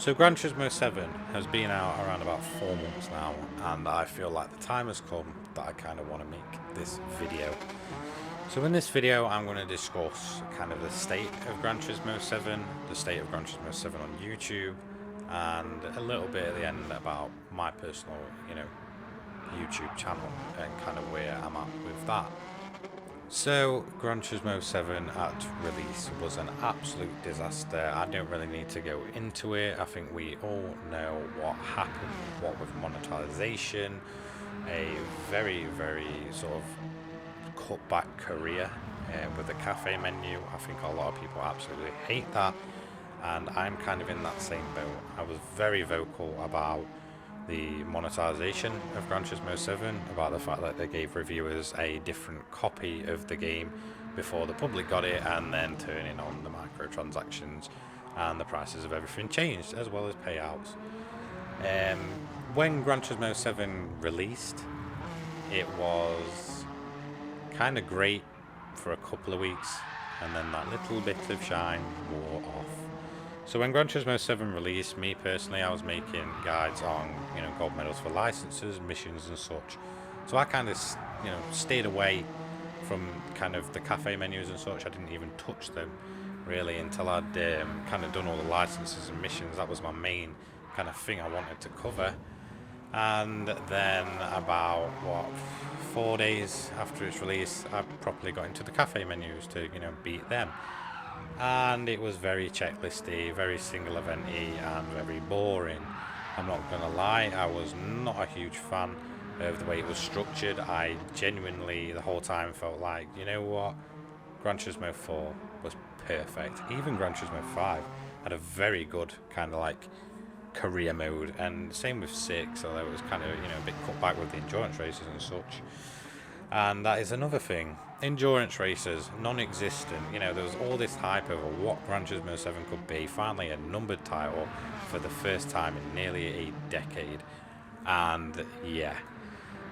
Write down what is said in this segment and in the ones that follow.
So Gran Turismo 7 has been out around about 4 months now, and I feel like the time has come that I kind of want to make this video. So in this video I'm going to discuss kind of the state of Gran Turismo 7, the state of Gran Turismo 7 on YouTube, and a little bit at the end about my personal, YouTube channel and kind of where I'm at with that. So, Gran Turismo 7 at release was an absolute disaster. I don't really need to go into it. I think we all know what happened, what with monetization, a very, very sort of cut back career with the cafe menu. I think a lot of people absolutely hate that, and I'm kind of in that same boat. I was very vocal about the monetization of Gran Turismo 7, about the fact that they gave reviewers a different copy of the game before the public got it, and then turning on the microtransactions, and the prices of everything changed, as well as payouts. When Gran Turismo 7 released, it was kind of great for a couple of weeks, and then that little bit of shine wore off. So when Gran Turismo 7 released, me personally, I was making guides on, gold medals for licenses, missions and such. So I kind of, stayed away from kind of the cafe menus and such. I didn't even touch them really until I'd kind of done all the licenses and missions. That was my main kind of thing I wanted to cover. And then about, 4 days after its release, I properly got into the cafe menus to, beat them. And it was very checklisty, very single event-y, and very boring. I'm not gonna lie, I was not a huge fan of the way it was structured. I genuinely, the whole time, felt like, you know what, Gran Turismo 4 was perfect. Even Gran Turismo 5 had a very good kind of like career mode, and same with 6, although it was kind of, a bit cut back with the endurance races and such. And that is another thing. Endurance races, non-existent. There was all this hype over what Gran Turismo 7 could be. Finally, a numbered title for the first time in nearly a decade. And yeah,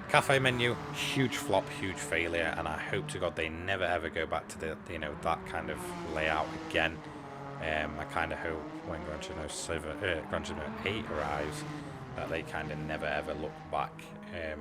cafe menu, huge flop, huge failure. And I hope to God they never ever go back to the, that kind of layout again. I kind of hope when Gran Turismo 8 arrives, that they kind of never ever look back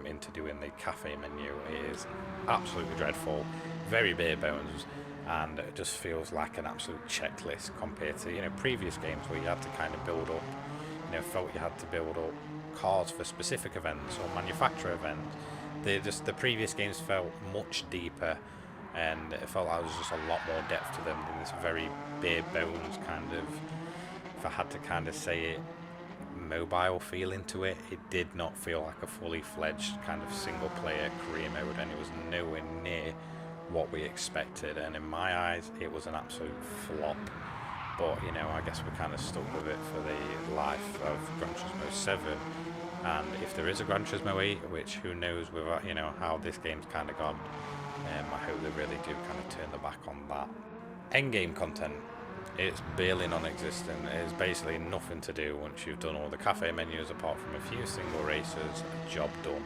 into doing the cafe menu. It is absolutely dreadful, very bare bones, and it just feels like an absolute checklist compared to previous games where you had to kind of build up, felt you had to build up cars for specific events or manufacturer events. The previous games felt much deeper, and it felt like there was just a lot more depth to them than this very bare bones kind of, if I had to kind of say it, mobile feeling to it. It did not feel like a fully fledged kind of single player career mode, and it was nowhere near what we expected, and in my eyes it was an absolute flop. But I guess we're kind of stuck with it for the life of Gran Turismo 7, and if there is a Gran Turismo 8, which who knows with how this game's kind of gone, I hope they really do kind of turn the back on that. Endgame content, it's barely non-existent. It's basically nothing to do once you've done all the cafe menus, apart from a few single races. Job done.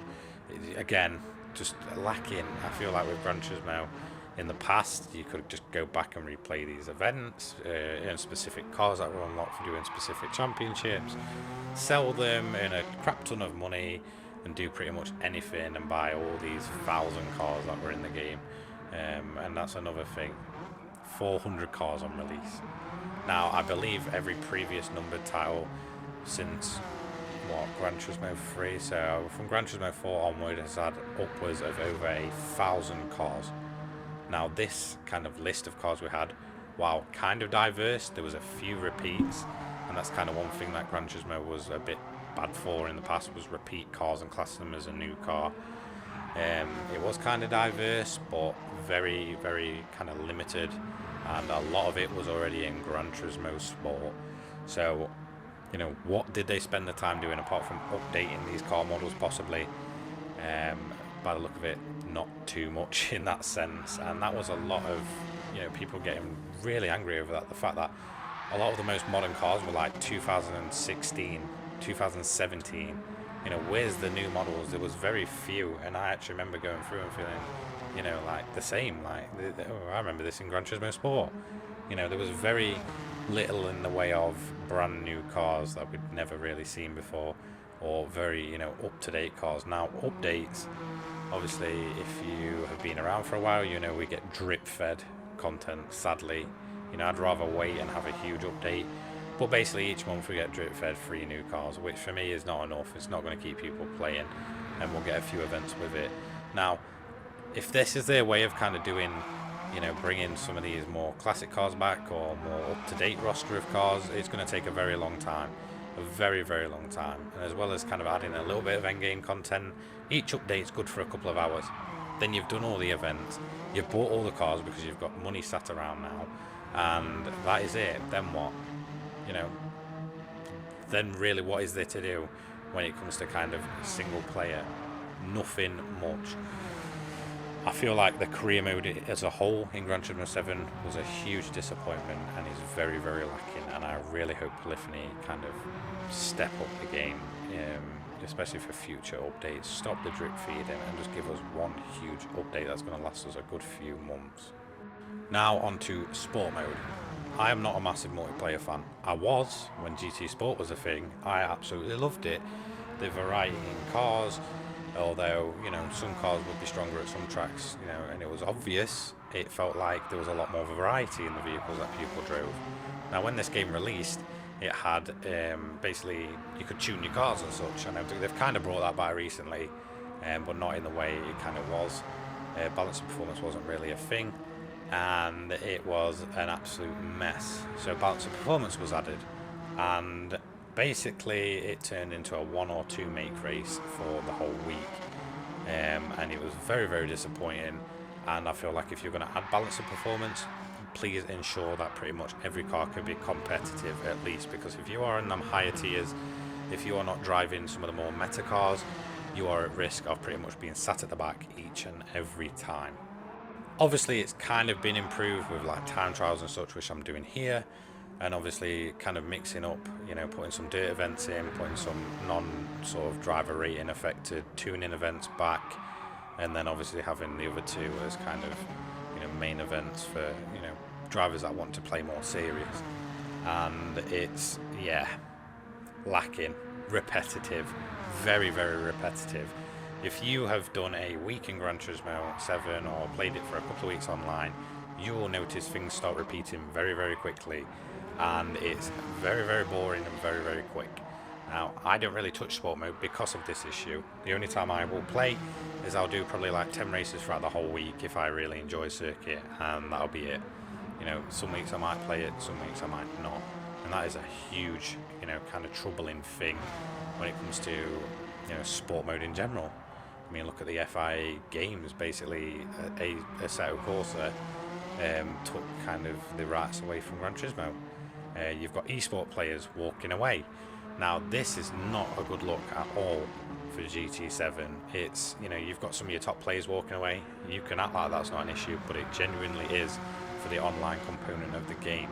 Again, just lacking. I feel like with Gran Turismo in the past, you could just go back and replay these events in specific cars that were unlocked for doing specific championships, sell them in a crap ton of money, and do pretty much anything and buy all these 1,000 cars that were in the game. And that's another thing. 400 cars on release. Now, I believe every previous numbered title since Gran Turismo 3, so from Gran Turismo 4 onward, has had upwards of over 1,000 cars. Now, this kind of list of cars we had, while kind of diverse, there was a few repeats, and that's kind of one thing that Gran Turismo was a bit bad for in the past, was repeat cars and class them as a new car. It was kind of diverse, but very, very kind of limited, and a lot of it was already in Gran Turismo Sport. So, what did they spend the time doing apart from updating these car models possibly? By the look of it, not too much in that sense, and that was a lot of, people getting really angry over that. The fact that a lot of the most modern cars were like 2016, 2017. Where's the new models? There was very few, and I actually remember going through and feeling, like the same. Like, I remember this in Gran Turismo Sport. There was very little in the way of brand new cars that we'd never really seen before, or very, up-to-date cars. Now, updates, obviously, if you have been around for a while, we get drip-fed content, sadly. I'd rather wait and have a huge update. But basically, each month we get drip-fed 3 new cars, which for me is not enough. It's not going to keep people playing, and we'll get a few events with it. Now, if this is their way of kind of doing, bringing some of these more classic cars back or more up-to-date roster of cars, it's going to take a very long time. A very, very long time. And as well as kind of adding a little bit of endgame content, each update's good for a couple of hours. Then you've done all the events, you've bought all the cars because you've got money sat around now, and that is it. Then what? Then really what is there to do when it comes to kind of single player? Nothing much. I feel like the career mode as a whole in Gran Turismo 7 was a huge disappointment and is very, very lacking, and I really hope Polyphony kind of step up the game, especially for future updates. Stop the drip feeding and just give us one huge update that's going to last us a good few months. Now on to sport mode. I am not a massive multiplayer fan. I was when GT Sport was a thing. I absolutely loved it. The variety in cars, although some cars would be stronger at some tracks, and it was obvious, it felt like there was a lot more variety in the vehicles that people drove. Now when this game released, it had basically you could tune your cars and such, and they've kind of brought that back recently, but not in the way it kind of was. Balance of performance wasn't really a thing, and it was an absolute mess. So balance of performance was added, and basically it turned into a 1 or 2 make race for the whole week, and it was very, very disappointing. And I feel like if you're going to add balance of performance, please ensure that pretty much every car can be competitive at least, because if you are in them higher tiers, if you are not driving some of the more meta cars, you are at risk of pretty much being sat at the back each and every time. Obviously it's kind of been improved with like time trials and such, which I'm doing here, and obviously kind of mixing up, putting some dirt events in, putting some non sort of driver rating affected tuning events back, and then obviously having the other 2 as kind of main events for drivers that want to play more serious. And it's lacking, repetitive, very, very repetitive. If you have done a week in Gran Turismo 7 or played it for a couple of weeks online, you will notice things start repeating very, very quickly, and it's very, very boring and very, very quick. Now, I don't really touch sport mode because of this issue. The only time I will play is I'll do probably like 10 races throughout the whole week if I really enjoy circuit, and that'll be it. Some weeks I might play it, some weeks I might not. And that is a huge, kind of troubling thing when it comes to, sport mode in general. I mean, look at the FIA games. Basically, Assetto Corsa took kind of the rights away from Gran Turismo. You've got esport players walking away. Now, this is not a good look at all for GT7. It's, you've got some of your top players walking away. You can act like that's not an issue, but it genuinely is for the online component of the game.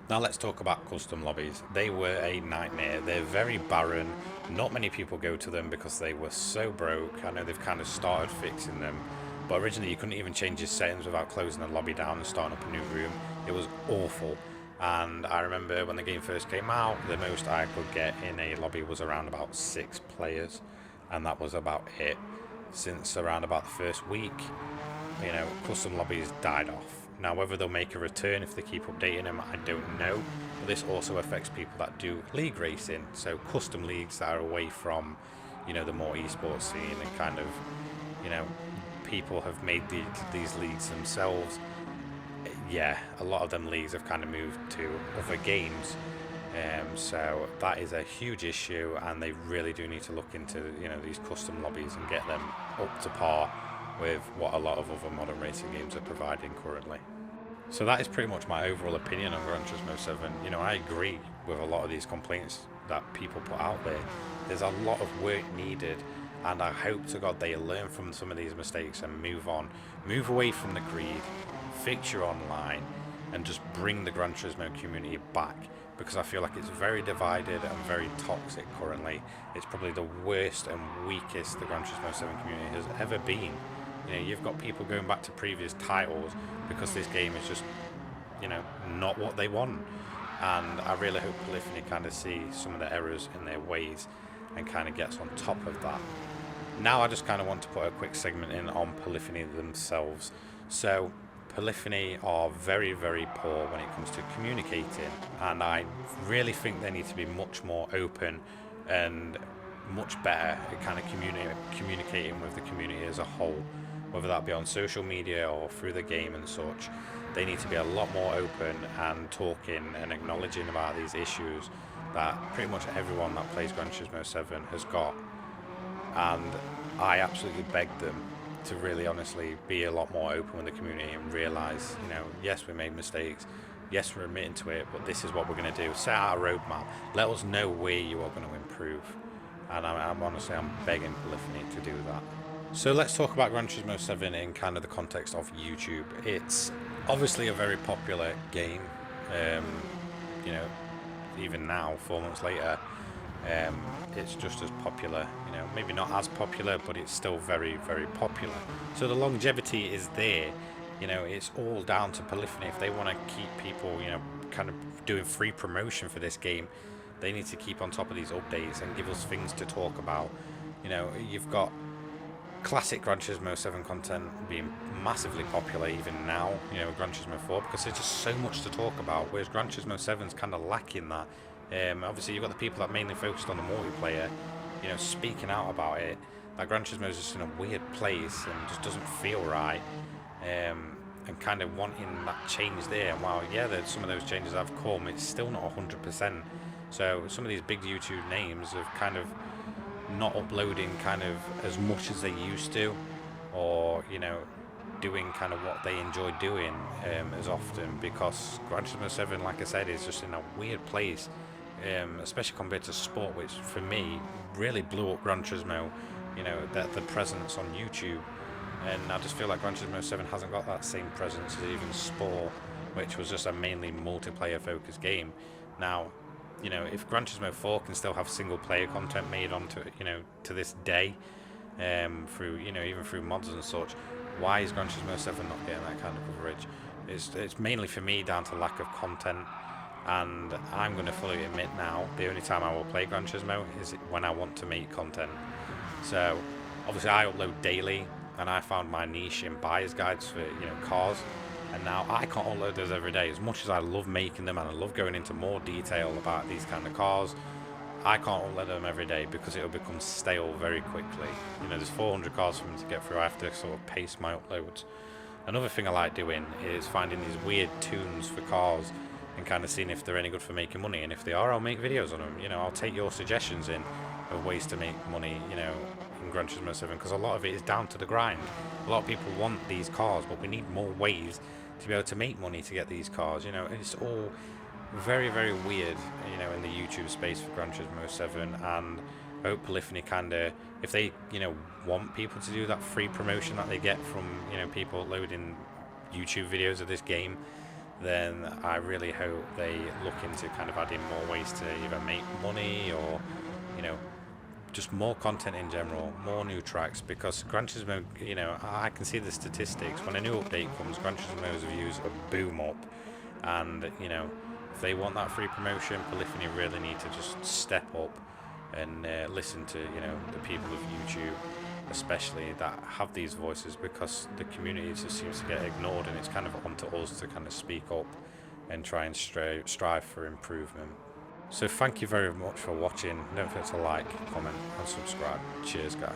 Now let's talk about custom lobbies. They were a nightmare. They're very barren. Not many people go to them because they were so broke. I know they've kind of started fixing them, but originally you couldn't even change your settings without closing the lobby down and starting up a new room. It was awful. And I remember when the game first came out, the most I could get in a lobby was around about 6 players, and that was about it. Since around about the first week, custom lobbies died off. Now, whether they'll make a return if they keep updating them, I don't know. But this also affects people that do league racing, so custom leagues that are away from, the more esports scene, and kind of, people have made these leagues themselves. Yeah, a lot of them leagues have kind of moved to other games, so that is a huge issue, and they really do need to look into these custom lobbies and get them up to par with what a lot of other modern racing games are providing currently. So that is pretty much my overall opinion on Gran Turismo 7. I agree with a lot of these complaints that people put out there. There's a lot of work needed, and I hope to God they learn from some of these mistakes and move on, move away from the greed, fix your online, and just bring the Gran Turismo community back, because I feel like it's very divided and very toxic currently. It's probably the worst and weakest the Gran Turismo 7 community has ever been. You've got people going back to previous titles because this game is just you know, not what they want. And I really hope Polyphony kind of see some of the errors in their ways and kind of gets on top of that. Now I just kind of want to put a quick segment in on Polyphony themselves. So Polyphony are very, very poor when it comes to communicating, and I really think they need to be much more open and much better at kind of communicating with the community as a whole, whether that be on social media or through the game and such. They need to be a lot more open and talking and acknowledging about these issues that pretty much everyone that plays Gran Turismo 7 has got. And I absolutely beg them to really honestly be a lot more open with the community and realise, you know, yes, we made mistakes, yes, we're admitting to it, but this is what we're going to do. Set out a roadmap. Let us know where you are going to improve. And I'm honestly, I'm begging Polyphony to do that. So let's talk about Gran Turismo 7 in kind of the context of YouTube. It's obviously a very popular game. You know, even now, 4 months later, it's just as popular. You know, maybe not as popular, but it's still very, very popular. So the longevity is there. You know, it's all down to Polyphony. If they want to keep people, you know, kind of doing free promotion for this game, they need to keep on top of these updates and give us things to talk about. You know, you've got classic Gran Turismo 7 content being massively popular even now, you know, Gran Turismo 4, because there's just so much to talk about, whereas Gran Turismo 7's kind of lacking that. Obviously, you've got the people that mainly focused on the multiplayer, you know, speaking out about it. Like, Gran Turismo is just in a weird place and just doesn't feel right, and kind of wanting that change there. And while, yeah, there's some of those changes have come, it's still not 100%. So some of these big YouTube names have kind of not uploading kind of as much as they used to, or, you know, doing kind of what they enjoy doing as often, because Gran Turismo 7, like I said, is just in a weird place, especially compared to sport, which for me really blew up Gran Turismo, you know, the presence on YouTube. And I just feel like Gran Turismo 7 hasn't got that same presence as even sport, which was just a mainly multiplayer focused game. Now, you know, if Gran Turismo 4 can still have single player content made onto it, you know, to this day, through, you know, even through mods and such, why is Gran Turismo 7 not getting that kind of coverage? It's mainly for me down to lack of content, and I'm going to fully admit now, the only time I will play Gran Turismo is when I want to make content. So obviously I upload daily, and I found my niche in buyer's guides for, you know, cars. And now I can't upload those every day. As much as I love making them and I love going into more detail about these kind of cars, I can't upload them every day because it'll become stale very quickly. You know, there's 400 cars for me to get through. I have to sort of pace my uploads. Another thing I like doing is finding these weird tunes for cars and kind of seeing if they're any good for making money. And if they are, I'll make videos on them. You know, I'll take your suggestions in of ways to make money, you know, in Gran Turismo 7, because a lot of it is down to the grind. A lot of people want these cars, but we need more ways to be able to make money to get these cars. You know, it's all very, very weird, you know, in the YouTube space for Gran Turismo 7. And I hope Polyphony kind of, if they, you know, want people to do that free promotion that they get from, you know, people uploading YouTube videos of this game, then I really hope they look into kind of adding more ways to either make money or, you know, just more content in general, more new tracks, because Gran Turismo, you know, I can see the statistics. When a new update comes, Gran Turismo's views boom up, and, you know, if they want that free promotion, Polyphony really need to just step up and listen to, you know, the people of YouTube, especially, that have these voices, because the community just seems to get ignored, and it's kind of on to us to kind of speak up and try and strive for improvement. So thank you very much for watching. Don't forget to like, comment and subscribe. Cheers, guys.